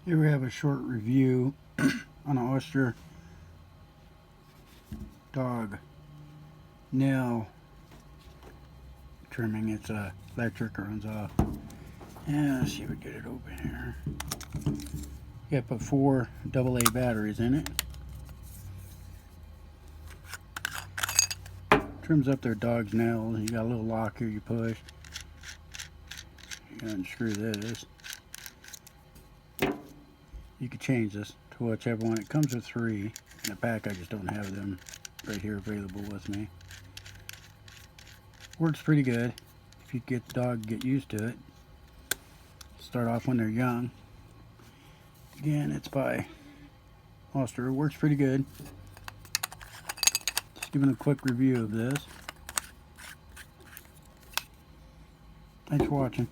Here we have a short review on an oster dog nail trimming. It's electric, runs off. And let's see if we get it open here. You got to put 4 AA batteries in it. Trims up their dog's nails. You got a little lock here you push. You gotta unscrew this. You can change this to whichever one. It comes with 3 in a pack. I just don't have them right here available with me. Works pretty good if you get the dog get used to it. Start off when they're young. Again, it's by Oster. It works pretty good. Just giving a quick review of this. Thanks for watching.